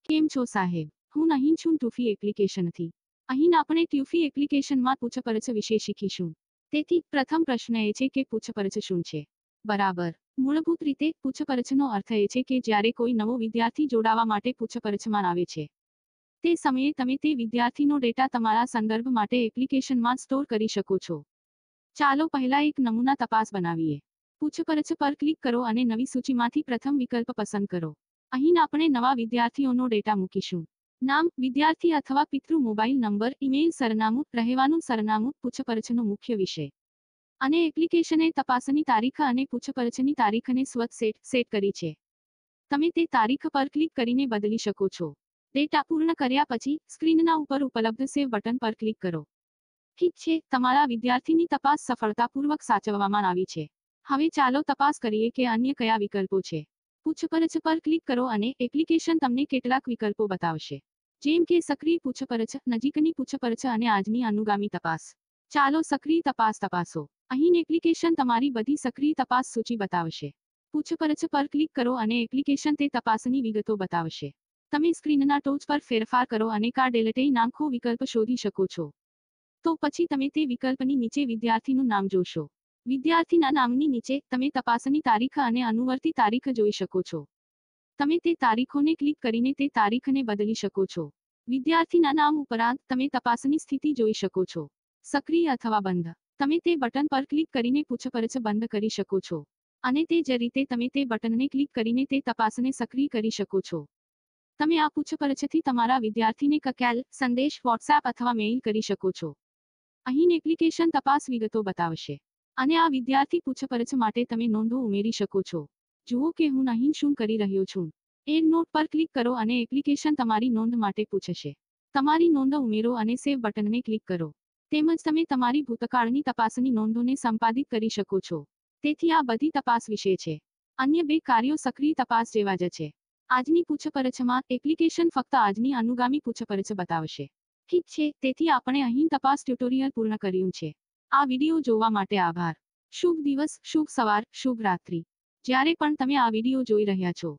કેમ છો સાહેબ? હું નહીં છું ટ્યુફી એપ્લિકેશનથી. અહીં આપણે ટ્યુફી એપ્લિકેશનમાં પૂછપરછ વિશે શીખીશું. તેથી પ્રથમ પ્રશ્ન એ છે કે પૂછપરછ શું છે? બરાબર. મૂળભૂત રીતે પૂછપરછનો અર્થ એ છે કે જ્યારે કોઈ નવો વિદ્યાર્થી જોડાવા માટે પૂછપરછમાં આવે છે, તે સમયે તમે તે વિદ્યાર્થીનો ડેટા તમારા સંદર્ભ માટે એપ્લિકેશનમાં સ્ટોર કરી શકો છો. ચાલો પહેલા એક નમૂના તપાસ બનાવીએ. પૂછપરછ પર ક્લિક કરો અને નવી સૂચિમાંથી પ્રથમ વિકલ્પ પસંદ કરો. અહીં આપણે નવા વિદ્યાર્થીઓનો ડેટા મૂકીશું. નામ, વિદ્યાર્થી અથવા પિતૃ, મોબાઈલ નંબર, ઈમેલ સરનામું, રહેવાનું સરનામું, પૂછપરછનો મુખ્ય વિષય. અને એપ્લિકેશને તપાસની તારીખ અને પૂછપરછની તારીખને સ્વત સેટ કરી છે. તમે તે તારીખ પર ક્લિક કરીને બદલી શકો છો. ડેટા પૂર્ણ કર્યા પછી સ્ક્રીનના ઉપર ઉપલબ્ધ સેવ બટન પર ક્લિક કરો. ઠીક છે, તમારા વિદ્યાર્થીની તપાસ સફળતાપૂર્વક સાચવવામાં આવી છે. હવે ચાલો તપાસ કરીએ કે અન્ય કયા વિકલ્પો છે. પૂછપરછ પર ક્લિક કરો અને એપ્લિકેશન તમને કેટલાક વિકલ્પો બતાવશે. જેમ કે સક્રિય પૂછપરછ, નજીકની પૂછપરછ અને આજની અનુગામી તપાસ. ચાલો સક્રિય તપાસ તપાસો. અહીં એપ્લિકેશન તમારી બધી સક્રિય તપાસ સૂચિ બતાવશે. પૂછપરછ પર ક્લિક કરો અને એપ્લિકેશન તે તપાસની વિગતો બતાવશે. તમે સ્ક્રીનના ટોચ પર ફેરફાર કરો અને કા ડેલેટે નામખો વિકલ્પ શોધી શકો છો. તો પછી તમે તે વિકલ્પની નીચે વિદ્યાર્થીનું નામ જોશો. વિદ્યાર્થીના નામની નીચે તમે તપાસની તારીખ અને અનુવર્તી તારીખ જોઈ શકો છો. તમે તે તારીખોને ક્લિક કરીને તે તારીખને બદલી શકો છો. વિદ્યાર્થીના નામ ઉપરાંત તમે તપાસની સ્થિતિ જોઈ શકો છો. સક્રિય અથવા બંધ. તમે તે બટન પર ક્લિક કરીને પૂછપરછ બંધ કરી શકો છો. અને તે જ રીતે તમે તે બટનને ક્લિક કરીને તે તપાસને સક્રિય કરી શકો છો. તમે આ પૂછપરછથી તમારા વિદ્યાર્થીને કકેલ, સંદેશ, વોટ્સએપ અથવા મેઇલ કરી શકો છો. અહીં એપ્લિકેશન તપાસ વિગતો બતાવશે. અને આ વિદ્યાર્થી પૂછપરછ માટે તમે નોંધો ઉમેરી શકો છો. જુઓ કે હું અહીં શું કરી રહ્યો છું. એડ નોટ પર ક્લિક કરો અને એપ્લિકેશન તમારી નોંધ માટે પૂછશે. તમારી નોંધ ઉમેરો અને સેવ બટનને ક્લિક કરો. તેમજ તમે તમારી ભૂતકાળની તપાસની નોંધોને સંપાદિત કરી શકો છો. તેથી આ બધી તપાસ વિશે છે. અન્ય બે કાર્યો સક્રિય તપાસ જેવા જ છે. આજની પૂછપરછમાં એપ્લિકેશન ફક્ત આજની અનુગામી પૂછપરછ બતાવશે. ઠીક છે, તેથી આપણે અહીં તપાસ ટ્યુટોરિયલ પૂર્ણ કર્યું છે. આ વિડિયો જોવા માટે આભાર. શુભ દિવસ, શુભ સવાર, શુભ રાત્રિ. જ્યારે પણ તમે આ વિડિયો જોઈ રહ્યા છો.